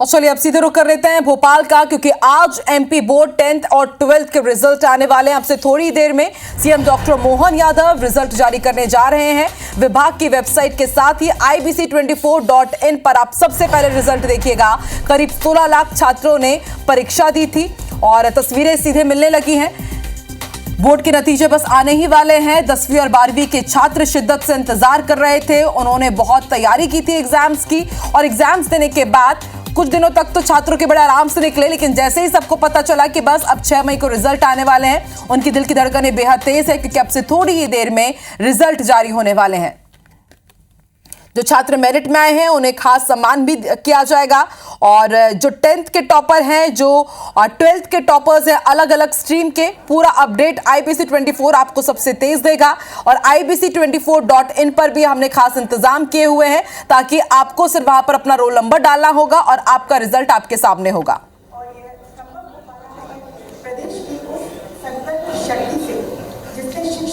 और चलिए अब सीधे रुख कर लेते हैं भोपाल का, क्योंकि आज एमपी बोर्ड 10th और 12th के रिजल्ट आने वाले हैं। अब से थोड़ी देर में CM doctor Mohan Yadav result जारी करने जा रहे हैं। विभाग की वेबसाइट के साथ ही ibc24.in पर आप सबसे पहले रिजल्ट देखिएगा। करीब 16 लाख छात्रों ने परीक्षा दी थी और तस्वीरें सीधे मिलने लगी हैं। बोर्ड के नतीजे बस आने ही वाले हैं। 10वीं और 12वीं के छात्र शिद्दत से इंतजार कर रहे थे। उन्होंने बहुत तैयारी की थी एग्जाम्स की, और एग्जाम्स देने के बाद कुछ दिनों तक तो छात्रों के बड़े आराम से निकले, लेकिन जैसे ही सबको पता चला कि बस अब 6 मई को रिजल्ट आने वाले हैं, उनकी दिल की धड़कनें बेहद तेज है, क्योंकि अब से थोड़ी ही देर में रिजल्ट जारी होने वाले हैं। जो छात्र मेरिट में आए हैं उन्हें खास सम्मान भी किया जाएगा, और जो 10th के टॉपर हैं, जो 12th के टॉपर्स हैं, अलग अलग स्ट्रीम के, पूरा अपडेट ibc24 आपको सबसे तेज देगा। और ibc24.in पर भी हमने खास इंतजाम किए हुए हैं, ताकि आपको सिर्फ वहां पर अपना रोल नंबर डालना होगा और आपका रिजल्ट आपके सामने होगा।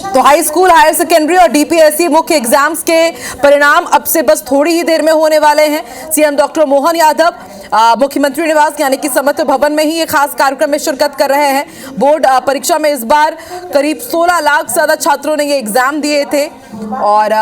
तो हाई स्कूल, हायर सेकेंडरी और डीपीएससी मुख्य एग्जाम्स के परिणाम अब से बस थोड़ी ही देर में होने वाले हैं। सीएम डॉक्टर मोहन यादव मुख्यमंत्री निवास यानी कि समर्थ भवन में ही ये खास कार्यक्रम में शिरकत कर रहे हैं। बोर्ड परीक्षा में इस बार करीब 16 लाख से ज्यादा छात्रों ने ये एग्जाम दिए थे, और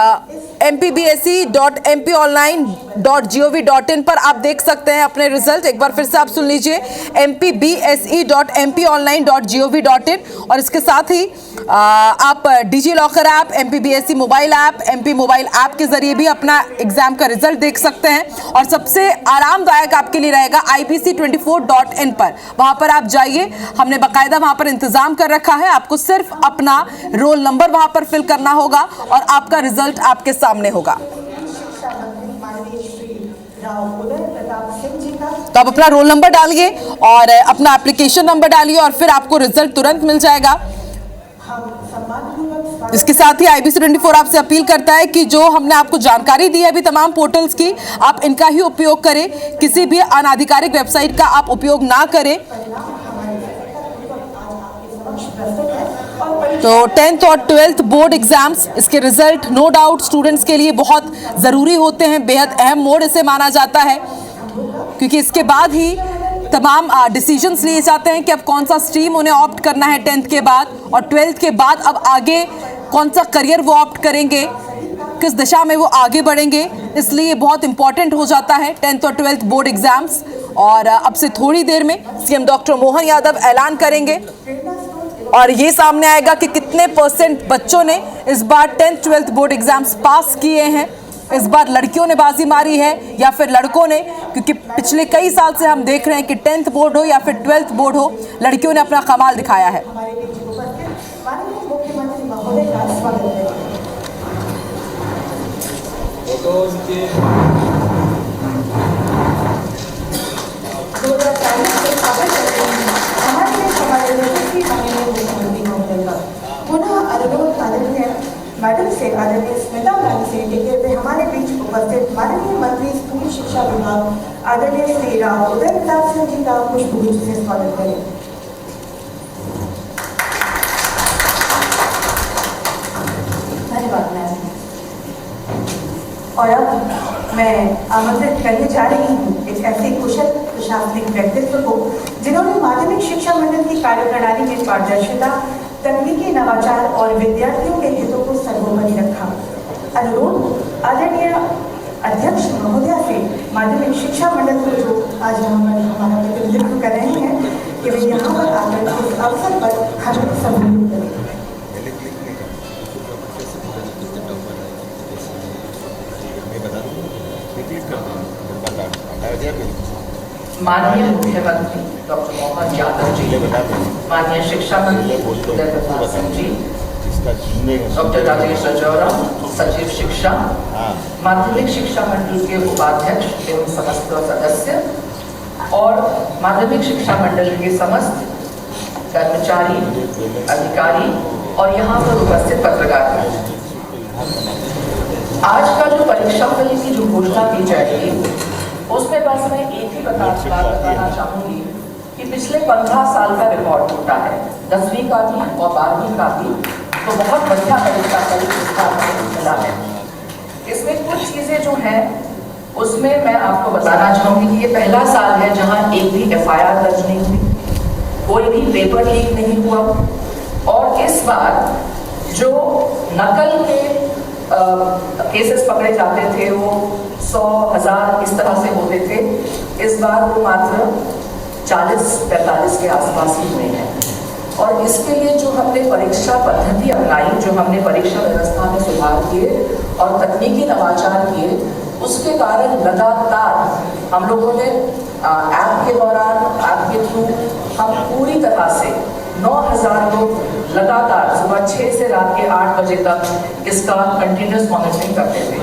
mpbse.mpionline.gov.in पर आप देख सकते हैं अपने रिजल्ट। एक बार फिर से आप सुन लीजिए, mpbse.mpionline.gov.in, और इसके साथ ही आप DigiLocker app, mpbse mobile app, MP mobile app के जरिए भी अपना एग्जाम का रिजल्ट देख सकते हैं। और सबसे आरामदायक आपके लिए रहेगा ibc24.in पर। वहां पर आप जाइए, हमने बाकायदा वहां पर इंतजाम कर रखा है। आपको सिर्फ अपना रोल नंबर वहां पर फिल करना होगा और आपका रिजल्ट आपके सामने होगा। तो आप अपना रोल नंबर डालिए और अपना एप्लीकेशन नंबर डालिए, और फिर आपको रिजल्ट तुरंत मिल जाएगा। इसके साथ ही ibc24 आपसे अपील करता है कि जो हमने आपको जानकारी दी है अभी तमाम पोर्टल्स की, आप इनका ही उपयोग करें, किसी भी अनाधिकारिक वेबसाइट का आप उपयोग ना करें। तो 10th और 12th बोर्ड एग्जाम्स, इसके रिजल्ट नो डाउट स्टूडेंट्स के लिए बहुत ज़रूरी होते हैं। बेहद अहम मोड़ इसे माना जाता है, क्योंकि इसके बाद ही तमाम डिसीजंस लिए जाते हैं कि अब कौन सा स्ट्रीम उन्हें ऑप्ट करना है 10th के बाद, और 12th के बाद अब आगे कौन सा करियर वो ऑप्ट करेंगे, किस दिशा में वो आगे बढ़ेंगे। इसलिए बहुत इंपॉर्टेंट हो जाता है 10th और 12th बोर्ड एग्जाम्स। और अब से थोड़ी देर में सीएम डॉक्टर मोहन यादव ऐलान करेंगे, और ये सामने आएगा कि कितने % बच्चों ने इस बार 10th 12th बोर्ड एग्जाम्स पास किए हैं। इस बार लड़कियों ने बाजी मारी है या फिर लड़कों ने, क्योंकि पिछले कई साल से हम देख रहे हैं कि 10th बोर्ड हो या फिर 12th बोर्ड हो, लड़कियों ने अपना कमाल दिखाया है। मैडम से आदरणीय स्मिता मैम से टिके हुए हमारे बीच उपस्थित माननीय मंत्री स्कूल शिक्षा विभाग आदरणीय श्री राव उदय प्रताप सिंह जी का पुष्पगुच्छ से स्वागत करें। धन्यवाद मैम। और अब मैं आमंत्रित करने जा रही हूँ एक ऐसे कुशल प्रशासनिक व्यक्तित्व को जिन्होंने माध्यमिक शिक्षा मंडल की कार्यप्रणाली में पारदर्शिता, तकनीकी नवाचार और विद्यार्थियों के हितों को सर्वोपरि रखा। अनुरोध आदरणीय अध्यक्ष महोदया से माध्यमिक शिक्षा मंडल को जो आज हमारा प्रतिनिधित्व कर रहे हैं कि वे यहाँ पर आकर इस अवसर पर हमें सम्मानित करें। माननीय मुख्यमंत्री डॉक्टर मोहन यादव जी, माननीय शिक्षा मंत्री उदय प्रताप सिंह जी, डॉक्टर राजेश रजौरा सचिव शिक्षा, माध्यमिक शिक्षा मंडल के उपाध्यक्ष एवं समस्त सदस्य, और माध्यमिक शिक्षा मंडल के समस्त कर्मचारी, अधिकारी और यहाँ पर उपस्थित पत्रकार। आज का जो परीक्षा फल की जो घोषणा की जाएगी, उसमें बस मैं एक ही बात बताना चाहूँगी कि पिछले 15 साल का रिकॉर्ड टूटा है, 10वीं का भी और 12वीं का भी। तो बहुत बढ़िया परीक्षा मिला है। इसमें कुछ चीज़ें जो हैं उसमें मैं आपको बताना चाहूँगी कि ये पहला साल है जहां एक भी FIR दर्ज नहीं हुई, कोई भी पेपर लीक नहीं हुआ। और इस बार जो नकल के केसेस पकड़े जाते थे वो 100,000 इस तरह से होते थे, इस बार वो मात्र 40-45 के आसपास ही हुए हैं। और इसके लिए जो हमने परीक्षा पद्धति अपनाई, जो हमने परीक्षा व्यवस्था में सुधार किए और तकनीकी नवाचार किए, उसके कारण लगातार हम लोगों ने ऐप के दौरान, ऐप के थ्रू हम पूरी तरह से 9,000 लोग लगातार सुबह 6 से रात के 8 बजे तक इसका कंटिन्यूस मॉनिटरिंग करते थे।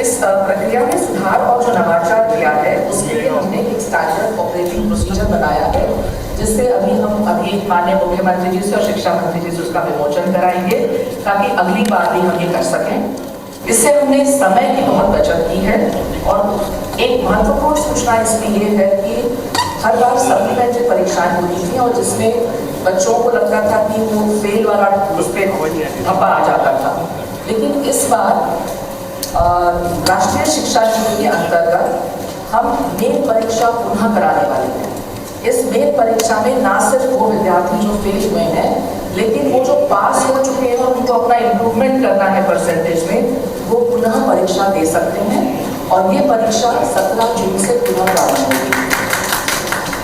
इस प्रक्रिया में सुधार और जो नवाचार किया है उसके लिए हमने एक स्टैंडर्ड ऑपरेटिंग प्रोसीजर बनाया है, जिससे अभी माननीय मुख्यमंत्री जी से और शिक्षा मंत्री जी से उसका विमोचन कराएंगे ताकि अगली बार भी हम ये कर सकें। इससे हमने समय की बहुत बचत की है। और एक महत्वपूर्ण सूचना इसमें ये है कि हर बार सप्लीमेंट्री परीक्षाएं होती थी और जिसमें बच्चों को लगता था कि वो फेल वाला उस पर धब्बा आ जाता था, लेकिन इस बार राष्ट्रीय शिक्षा नीति के अंतर्गत हम मेन परीक्षा पुनः कराने वाले हैं। इस मेन परीक्षा में ना सिर्फ वो विद्यार्थी जो फेल हुए हैं, लेकिन वो जो पास हो चुके हैं और उनको अपना इम्प्रूवमेंट करना है परसेंटेज में, वो पुनः परीक्षा दे सकते हैं। और ये परीक्षा 17 जून से पुनः प्रारंभ होगी।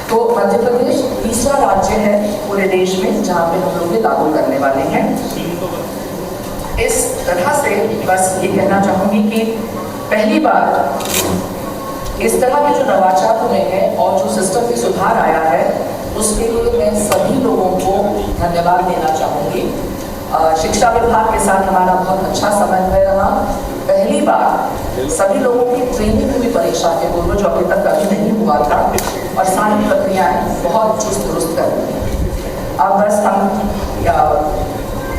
तो मध्य प्रदेश तीसरा राज्य है पूरे देश में जहाँ पे हम लोग ये लागू करने वाले हैं। इस तरह से बस ये कहना चाहूँगी कि पहली बार इस तरह के जो नवाचार हुए हैं और जो सिस्टम में सुधार आया है, उसके लिए मैं सभी लोगों को धन्यवाद देना चाहूँगी। शिक्षा विभाग के साथ हमारा बहुत अच्छा समन्वय रहा। पहली बार सभी लोगों की ट्रेनिंग हुई परीक्षा के पूर्व, जो अभी तक कभी नहीं हुआ था, और सारी प्रक्रियाएं बहुत चुस्त दुरुस्त कर दी। अब बस हम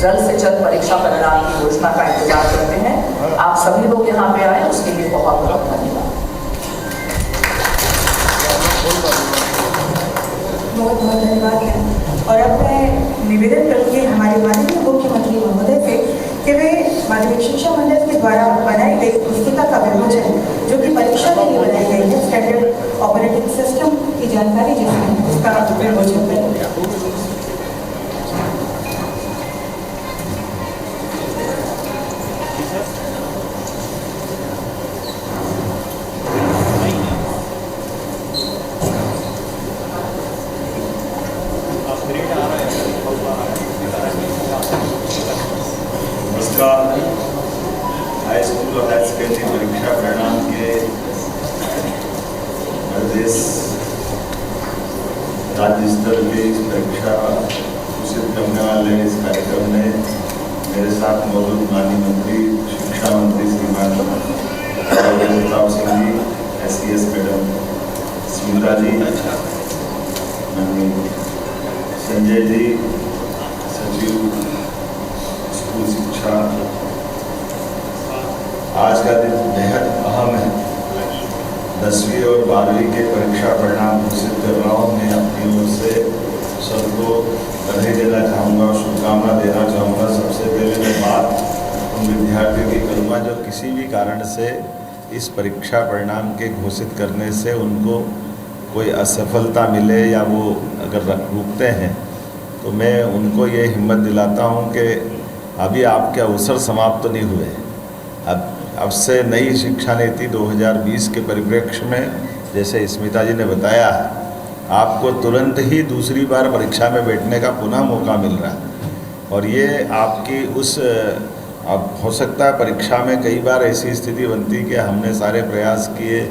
जल्द से जल्द परीक्षा परिणाम की घोषणा का इंतजार करते हैं। आप सभी लोग यहाँ पे आए, उसके लिए बहुत बहुत धन्यवाद। बहुत बहुत धन्यवाद है। और अब मैं निवेदन करूँगी हमारे माननीय मुख्यमंत्री महोदय से कि वे माध्यमिक शिक्षा मंडल के द्वारा बनाई गई पुस्तिका का विमोचन, जो कि परीक्षा के लिए बनाई गई है, स्टैंडर्ड ऑपरेटिंग सिस्टम की जानकारी जिसमें उसका विमोचन करें। हाई स्कूल और हायर सेकेंडरी परीक्षा परिणाम के निर्देश राज्य स्तर की परीक्षा घोषित करने वाले इस कार्यक्रम में मेरे साथ मौजूद माननीय मंत्री शिक्षा मंत्री श्रीमान प्रताप सिंह जी, SES मैडम स्मिता जी, माननीय संजय जी, सचिव स्कूल शिक्षा। आज का दिन बेहद अहम है। 10वीं और 12वीं के परीक्षा परिणाम घोषित कर रहा हूँ। मैं अपनी ओर से सबको बधाई देना चाहूँगा और शुभकामना देना चाहूँगा। सबसे पहले मैं बात उन विद्यार्थियों की करूँगा जो किसी भी कारण से इस परीक्षा परिणाम के घोषित करने से उनको कोई असफलता मिले या वो अगर रुकते हैं, तो मैं उनको ये हिम्मत दिलाता हूँ कि अभी आपके अवसर समाप्त तो नहीं हुए। अब से नई शिक्षा नीति 2020 के परिप्रेक्ष्य में, जैसे स्मिता जी ने बताया, आपको तुरंत ही दूसरी बार परीक्षा में बैठने का पुनः मौका मिल रहा है। और ये आपकी अब हो सकता है परीक्षा में कई बार ऐसी स्थिति बनती कि हमने सारे प्रयास किए,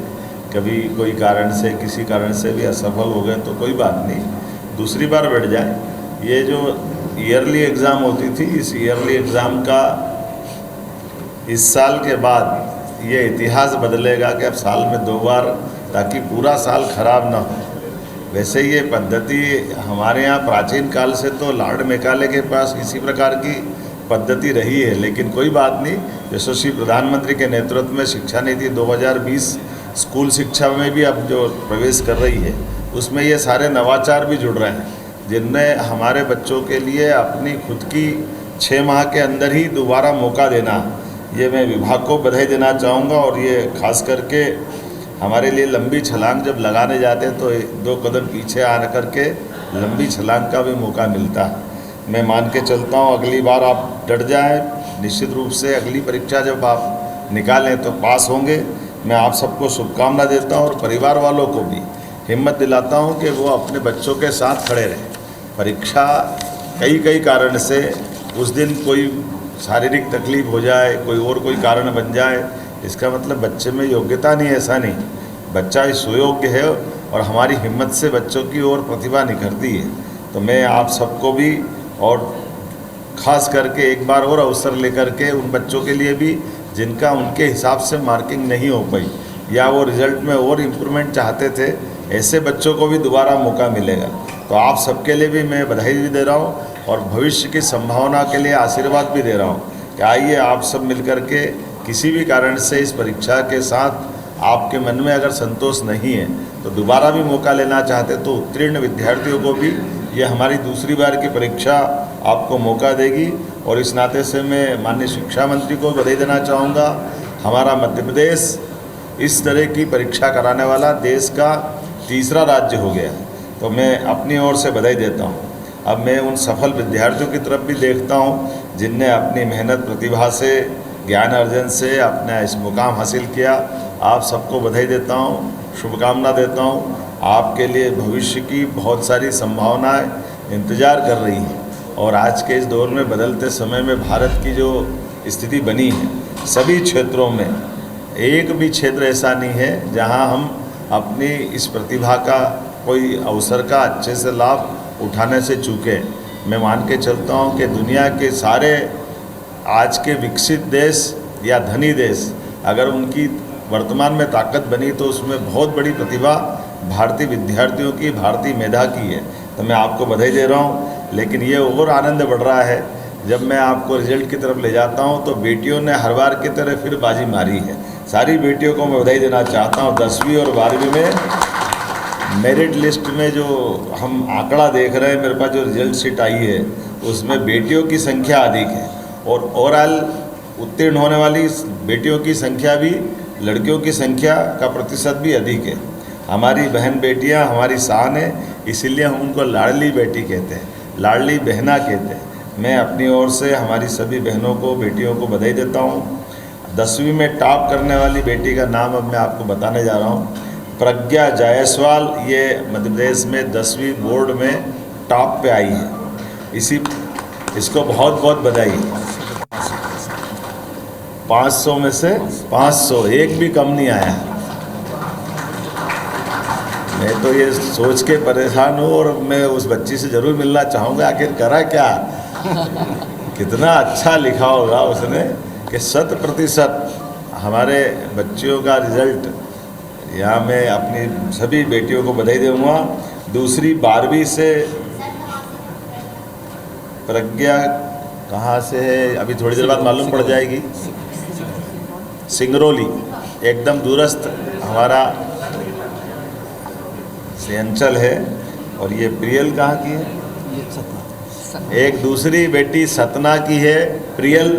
कभी कोई कारण से किसी कारण से भी असफल हो गए, तो कोई बात नहीं, दूसरी बार बैठ जाए। ये जो ईयरली एग्ज़ाम होती थी, इस ईयरली एग्ज़ाम का इस साल के बाद ये इतिहास बदलेगा कि अब साल में 2 बार, ताकि पूरा साल खराब ना हो। वैसे ये पद्धति हमारे यहाँ प्राचीन काल से तो लॉर्ड मैकाले के पास इसी प्रकार की पद्धति रही है, लेकिन कोई बात नहीं। यशस्वी प्रधानमंत्री के नेतृत्व में शिक्षा नीति 2020 स्कूल शिक्षा में भी अब जो प्रवेश कर रही है, उसमें ये सारे नवाचार भी जुड़ रहे हैं, जिनमें हमारे बच्चों के लिए अपनी खुद की 6 माह के अंदर ही दोबारा मौका देना, ये मैं विभाग को बधाई देना चाहूँगा। और ये खास करके हमारे लिए लंबी छलांग जब लगाने जाते हैं तो 2 कदम पीछे आ करके लंबी छलांग का भी मौका मिलता है। मैं मान के चलता हूँ अगली बार आप डट जाएं, निश्चित रूप से अगली परीक्षा जब आप निकालें तो पास होंगे। मैं आप सबको शुभकामना देता हूँ और परिवार वालों को भी हिम्मत दिलाता हूँ कि वो अपने बच्चों के साथ खड़े रहें। परीक्षा कई कारण से उस दिन कोई शारीरिक तकलीफ हो जाए, कोई कारण बन जाए, इसका मतलब बच्चे में योग्यता नहीं, ऐसा नहीं। बच्चा सुयोग्य है और हमारी हिम्मत से बच्चों की ओर प्रतिभा निखरती है। तो मैं आप सबको भी और ख़ास करके एक बार और अवसर लेकर के उन बच्चों के लिए भी जिनका उनके हिसाब से मार्किंग नहीं हो पाई या वो रिज़ल्ट में और इम्प्रूवमेंट चाहते थे, ऐसे बच्चों को भी दोबारा मौका मिलेगा। तो आप सबके लिए भी मैं बधाई भी दे रहा हूँ और भविष्य की संभावना के लिए आशीर्वाद भी दे रहा हूँ कि आइए आप सब मिलकर के किसी भी कारण से इस परीक्षा के साथ आपके मन में अगर संतोष नहीं है तो दोबारा भी मौका लेना चाहते तो उत्तीर्ण विद्यार्थियों को भी ये हमारी दूसरी बार की परीक्षा आपको मौका देगी। और इस नाते से मैं माननीय शिक्षा मंत्री को बधाई देना चाहूँगा। हमारा मध्य प्रदेश इस तरह की परीक्षा कराने वाला देश का तीसरा राज्य हो गया है, तो मैं अपनी ओर से बधाई देता हूँ। अब मैं उन सफल विद्यार्थियों की तरफ भी देखता हूँ जिनने अपनी मेहनत प्रतिभा से, ज्ञान अर्जन से अपना इस मुकाम हासिल किया। आप सबको बधाई देता हूँ, शुभकामना देता हूँ। आपके लिए भविष्य की बहुत सारी संभावनाएं इंतज़ार कर रही हैं और आज के इस दौर में बदलते समय में भारत की जो स्थिति बनी है, सभी क्षेत्रों में एक भी क्षेत्र ऐसा नहीं है जहां हम अपनी इस प्रतिभा का कोई अवसर का अच्छे से लाभ उठाने से चूके। मैं मान के चलता हूं कि दुनिया के सारे आज के विकसित देश या धनी देश अगर उनकी वर्तमान में ताकत बनी तो उसमें बहुत बड़ी प्रतिभा भारतीय विद्यार्थियों की, भारतीय मेधा की है। तो मैं आपको बधाई दे रहा हूं। लेकिन ये और आनंद बढ़ रहा है जब मैं आपको रिजल्ट की तरफ ले जाता हूं तो बेटियों ने हर बार की तरह फिर बाजी मारी है। सारी बेटियों को मैं बधाई देना चाहता हूं। 10वीं और 12वीं में मेरिट लिस्ट में जो हम आंकड़ा देख रहे हैं, मेरे पास जो रिजल्ट शीट आई है उसमें बेटियों की संख्या अधिक है और ओवरऑल उत्तीर्ण होने वाली बेटियों की संख्या भी लड़कियों की संख्या का प्रतिशत भी अधिक है। हमारी बहन बेटियां हमारी शान है, इसीलिए हम उनको लाडली बेटी कहते हैं, लाडली बहना कहते हैं। मैं अपनी ओर से हमारी सभी बहनों को, बेटियों को बधाई देता हूँ। 10वीं में टॉप करने वाली बेटी का नाम अब मैं आपको बताने जा रहा हूँ, प्रज्ञा जायसवाल। ये मध्य प्रदेश में 10वीं बोर्ड में टॉप पे आई है। इसको बहुत बहुत बधाई। 500 में से 500, एक भी कम नहीं आया। मैं तो ये सोच के परेशान हूँ और मैं उस बच्ची से ज़रूर मिलना चाहूँगा, आखिर करा क्या, कितना अच्छा लिखा होगा उसने कि 100% हमारे बच्चियों का रिज़ल्ट। यहाँ मैं अपनी सभी बेटियों को बधाई दूँगा। दूसरी 12वीं से प्रज्ञा कहाँ से है अभी थोड़ी देर बाद मालूम पड़ जाएगी। सिंगरौली, एकदम दूरस्थ हमारा से अंचल है। और ये प्रियल कहाँ की है? एक दूसरी बेटी सतना की है, प्रियल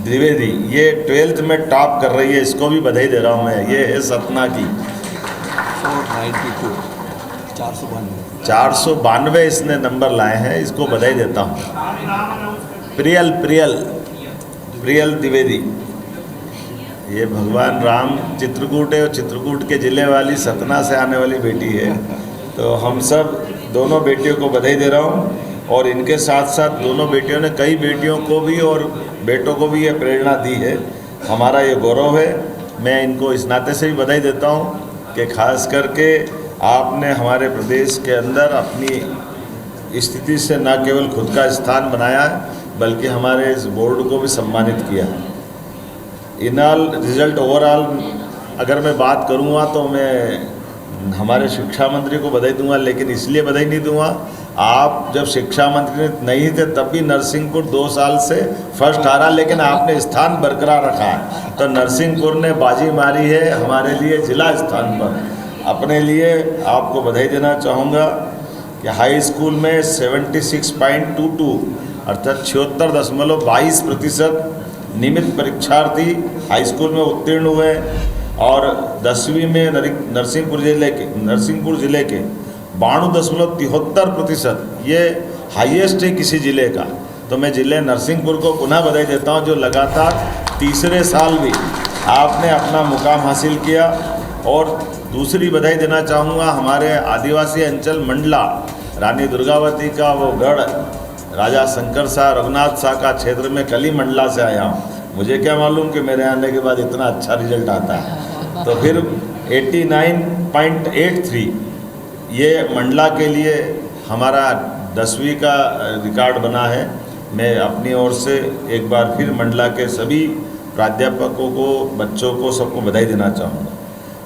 द्विवेदी। ये 12th में टॉप कर रही है, इसको भी बधाई दे रहा हूँ मैं। ये है सतना की 492 इसने नंबर लाए हैं, इसको बधाई देता हूँ। प्रियल द्विवेदी। ये भगवान राम चित्रकूट है और चित्रकूट के ज़िले वाली सतना से आने वाली बेटी है। तो हम सब दोनों बेटियों को बधाई दे रहा हूँ और इनके साथ साथ दोनों बेटियों ने कई बेटियों को भी और बेटों को भी ये प्रेरणा दी है। हमारा ये गौरव है। मैं इनको इस नाते से भी बधाई देता हूँ कि खास करके आपने हमारे प्रदेश के अंदर अपनी स्थिति से न केवल खुद का स्थान बनाया है बल्कि हमारे इस बोर्ड को भी सम्मानित किया। इनऑल रिजल्ट ओवरऑल अगर मैं बात करूँगा तो मैं हमारे शिक्षा मंत्री को बधाई दूंगा, लेकिन इसलिए बधाई नहीं दूंगा, आप जब शिक्षा मंत्री नहीं थे तब भी नरसिंहपुर 2 साल से फर्स्ट आ रहा, लेकिन आपने स्थान बरकरार रखा है। तो नरसिंहपुर ने बाजी मारी है हमारे लिए जिला स्थान पर। अपने लिए आपको बधाई देना चाहूँगा कि हाई स्कूल में 76.22 अर्थात 76.22% नियमित परीक्षार्थी हाई स्कूल में उत्तीर्ण हुए। और 10वीं में नरसिंहपुर जिले के 92.73%, ये हाईएस्ट है किसी ज़िले का। तो मैं ज़िले नरसिंहपुर को पुनः बधाई देता हूँ, जो लगातार तीसरे साल भी आपने अपना मुकाम हासिल किया। और दूसरी बधाई देना चाहूँगा हमारे आदिवासी अंचल मंडला, रानी दुर्गावती का वो गढ़, राजा शंकर शाह रघुनाथ शाह का क्षेत्र में कली मंडला से आया हूँ। मुझे क्या मालूम कि मेरे आने के बाद इतना अच्छा रिजल्ट आता है। तो फिर 89.83 ये मंडला के लिए हमारा 10वीं का रिकॉर्ड बना है। मैं अपनी ओर से एक बार फिर मंडला के सभी प्राध्यापकों को, बच्चों को, सबको बधाई देना चाहूँगा।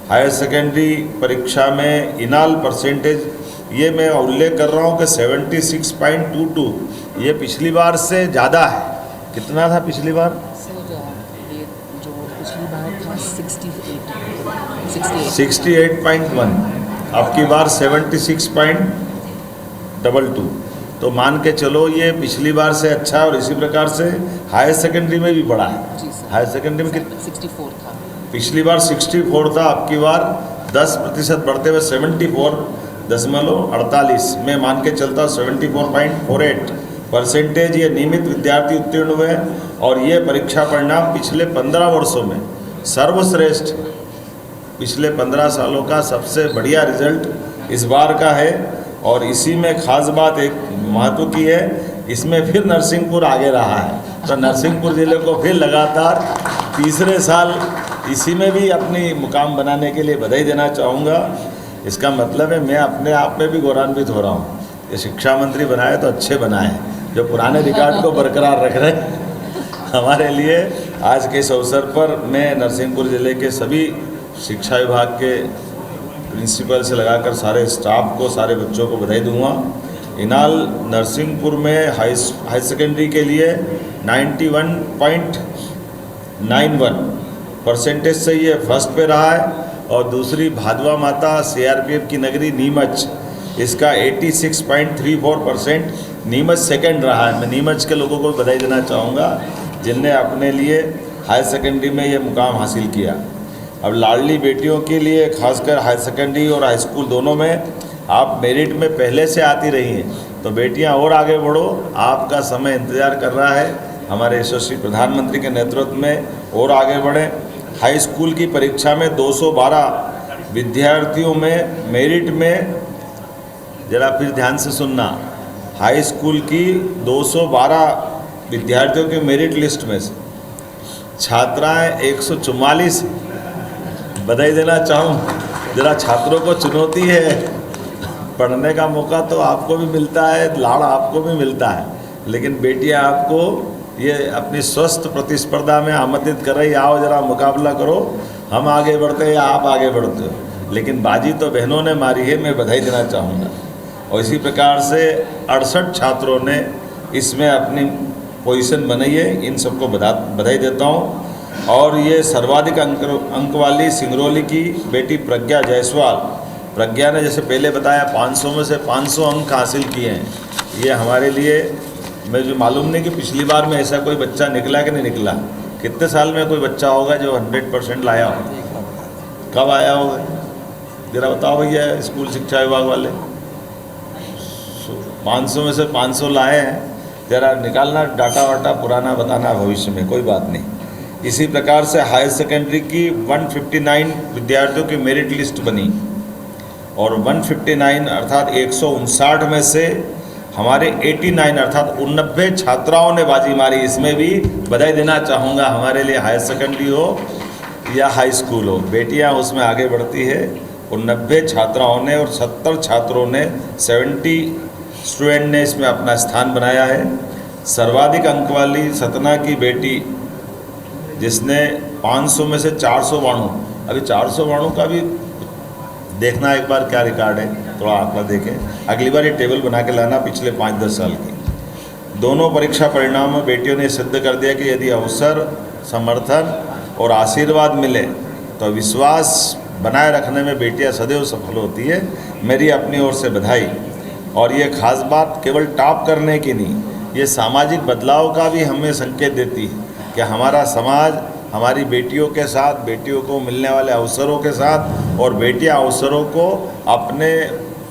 हायर सेकेंडरी परीक्षा में इनाल परसेंटेज ये मैं उल्लेख कर रहा हूँ कि 76.22, ये पिछली बार से ज़्यादा है। कितना था पिछली बार? ये जो पिछली बार था 68.1, अब की बार 76.22। तो मान के चलो ये पिछली बार से अच्छा है। और इसी प्रकार से हायर सेकेंडरी में भी बढ़ा है। जी सर। हायर सेकेंडरी में 64 था। पिछली बार 64 था, अब की बार 10% बढ़ते हुए 74.48 में मान के चलता 74.48% ये नियमित विद्यार्थी उत्तीर्ण हुए। और ये परीक्षा परिणाम पिछले 15 वर्षों में सर्वश्रेष्ठ, पिछले 15 सालों का सबसे बढ़िया रिजल्ट इस बार का है। और इसी में खास बात एक महत्व की है, इसमें फिर नरसिंहपुर आगे रहा है। तो नरसिंहपुर ज़िले को फिर लगातार तीसरे साल इसी में भी अपनी मुकाम बनाने के लिए बधाई देना चाहूँगा। इसका मतलब है मैं अपने आप में भी गौरवान्वित हो रहा हूँ कि शिक्षा मंत्री बनाए तो अच्छे बनाए, जो पुराने रिकॉर्ड को बरकरार रख रहे हैं। हमारे लिए आज के इस अवसर पर मैं नरसिंहपुर ज़िले के सभी शिक्षा विभाग के प्रिंसिपल से लगाकर सारे स्टाफ को, सारे बच्चों को बधाई दूंगा। इनाल नरसिंहपुर में हाई सेकेंडरी के लिए 91.91% से ये फर्स्ट पे रहा है। और दूसरी भादवा माता CRPF की नगरी नीमच, इसका 86.34%, नीमच सेकंड रहा है। मैं नीमच के लोगों को बधाई देना चाहूँगा जिनने अपने लिए हायर सेकेंडरी में ये मुकाम हासिल किया। अब लाडली बेटियों के लिए खासकर हायर सेकेंडरी और हाई स्कूल दोनों में आप मेरिट में पहले से आती रही हैं, तो बेटियां और आगे बढ़ो, आपका समय इंतज़ार कर रहा है। हमारे यशस्वी प्रधानमंत्री के नेतृत्व में और आगे बढ़ें। हाई स्कूल की परीक्षा में 212 विद्यार्थियों में मेरिट में, ज़रा फिर ध्यान से सुनना, हाई स्कूल की 212 विद्यार्थियों के मेरिट लिस्ट में से छात्राएँ 144। बधाई देना चाहूँ। ज़रा छात्रों को चुनौती है, पढ़ने का मौका तो आपको भी मिलता है, लाड़ आपको भी मिलता है, लेकिन बेटियां आपको ये अपनी स्वस्थ प्रतिस्पर्धा में आमंत्रित कर रही, आओ ज़रा मुकाबला करो, हम आगे बढ़ते हैं या आप आगे बढ़ते हो। लेकिन बाजी तो बहनों ने मारी है, मैं बधाई देना चाहूँगा। और इसी प्रकार से 68 छात्रों ने इसमें अपनी पोजीशन बनाई है, इन सबको बधाई देता हूँ। और ये सर्वाधिक अंक वाली सिंगरौली की बेटी प्रज्ञा जायसवाल, प्रज्ञा ने जैसे पहले बताया 500 में से 500 अंक हासिल किए हैं। ये हमारे लिए, मुझे मालूम नहीं कि पिछली बार में ऐसा कोई बच्चा निकला कि नहीं निकला। कितने साल में कोई बच्चा होगा जो 100% लाया हो? कब आया होगा ज़रा बताओ भैया, स्कूल शिक्षा विभाग वाले। 500 में से 500 लाए हैं, ज़रा निकालना डाटा वाटा, पुराना बताना भविष्य में, कोई बात नहीं। इसी प्रकार से हायर सेकेंडरी की 159 विद्यार्थियों की मेरिट लिस्ट बनी और 159 अर्थात 159 में से हमारे 89 अर्थात 89 छात्राओं ने बाजी मारी। इसमें भी बधाई देना चाहूँगा। हमारे लिए हायर सेकेंडरी हो या हाई स्कूल हो, बेटियाँ उसमें आगे बढ़ती है। 89 छात्राओं ने और 70 छात्रों ने, 70 स्टूडेंट ने इसमें अपना स्थान बनाया है। सर्वाधिक अंक वाली सतना की बेटी जिसने 500 में से 492, अभी 492 का भी देखना एक बार क्या रिकॉर्ड है, थोड़ा आंकड़ा देखें। अगली बार ये टेबल बना के लाना पिछले 5-10 साल की। दोनों परीक्षा परिणाम में बेटियों ने सिद्ध कर दिया कि यदि अवसर, समर्थन और आशीर्वाद मिले तो विश्वास बनाए रखने में बेटियां सदैव सफल होती है। मेरी अपनी ओर से बधाई। और ये खास बात केवल टॉप करने की नहीं, ये सामाजिक बदलाव का भी हमें संकेत देती है कि हमारा समाज हमारी बेटियों के साथ, बेटियों को मिलने वाले अवसरों के साथ, और बेटियां अवसरों को अपने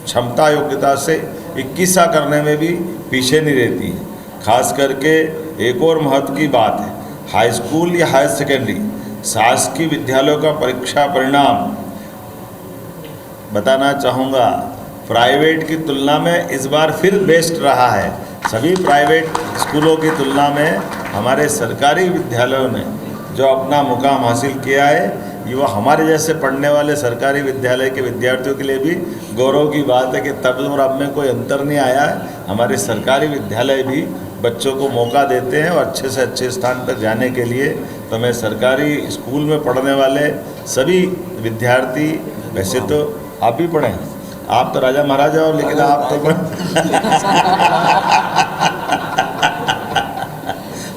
क्षमता योग्यता से 21सा करने में भी पीछे नहीं रहती है। खास करके एक और महत्व की बात है, हाई स्कूल या हायर सेकेंडरी शासकीय विद्यालयों का परीक्षा परिणाम बताना चाहूँगा, प्राइवेट की तुलना में इस बार फिर बेस्ट रहा है। सभी प्राइवेट स्कूलों की तुलना में हमारे सरकारी विद्यालयों ने जो अपना मुकाम हासिल किया है, ये वो हमारे जैसे पढ़ने वाले सरकारी विद्यालय के विद्यार्थियों के लिए भी गौरव की बात है कि तब और अब में कोई अंतर नहीं आया है। हमारे सरकारी विद्यालय भी बच्चों को मौका देते हैं और अच्छे से अच्छे स्थान तक जाने के लिए। तो मैं सरकारी स्कूल में पढ़ने वाले सभी विद्यार्थी, वैसे तो आप भी पढ़ें, आप तो राजा महाराजा हो, लेकिन आप तो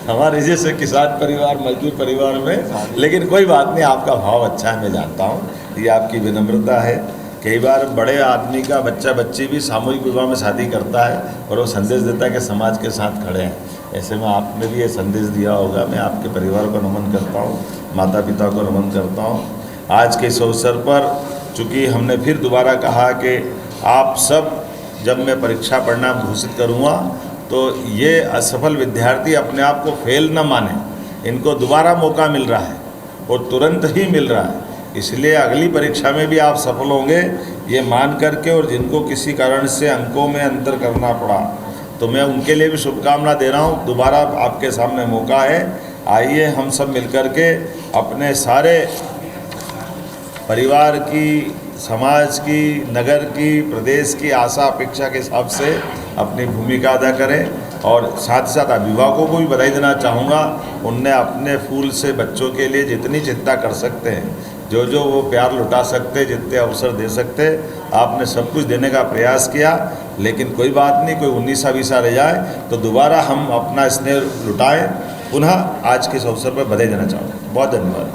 हमारे जैसे किसान परिवार, मजदूर परिवार में, लेकिन कोई बात नहीं, आपका भाव अच्छा है, मैं जानता हूँ, ये आपकी विनम्रता है। कई बार बड़े आदमी का बच्चा बच्ची भी सामूहिक विवाह में शादी करता है और वो संदेश देता है कि समाज के साथ खड़े हैं। ऐसे में आपने भी ये संदेश दिया होगा। मैं आपके परिवार को नमन करता हूँ, माता पिता को नमन करता हूँ। आज के इस अवसर पर चूँकि हमने फिर दोबारा कहा कि आप सब, जब मैं परीक्षा परिणाम घोषित करूँगा तो ये असफल विद्यार्थी अपने आप को फेल न माने, इनको दोबारा मौका मिल रहा है और तुरंत ही मिल रहा है। इसलिए अगली परीक्षा में भी आप सफल होंगे ये मान करके, और जिनको किसी कारण से अंकों में अंतर करना पड़ा तो मैं उनके लिए भी शुभकामना दे रहा हूँ। दोबारा आपके सामने मौका है, आइए हम सब मिलकर के अपने सारे परिवार की, समाज की, नगर की, प्रदेश की आशा अपेक्षा के हिसाब से अपनी भूमिका अदा करें। और साथ ही साथ अभिभावकों को भी बधाई देना चाहूँगा, उनने अपने फूल से बच्चों के लिए जितनी चिंता कर सकते हैं, जो जो वो प्यार लुटा सकते, जितने अवसर दे सकते, आपने सब कुछ देने का प्रयास किया। लेकिन कोई बात नहीं, कोई 19-20 रह जाए तो दोबारा हम अपना स्नेह लुटाएं। पुनः आज के इस अवसर पर बधाई देना चाहूँगा। बहुत धन्यवाद।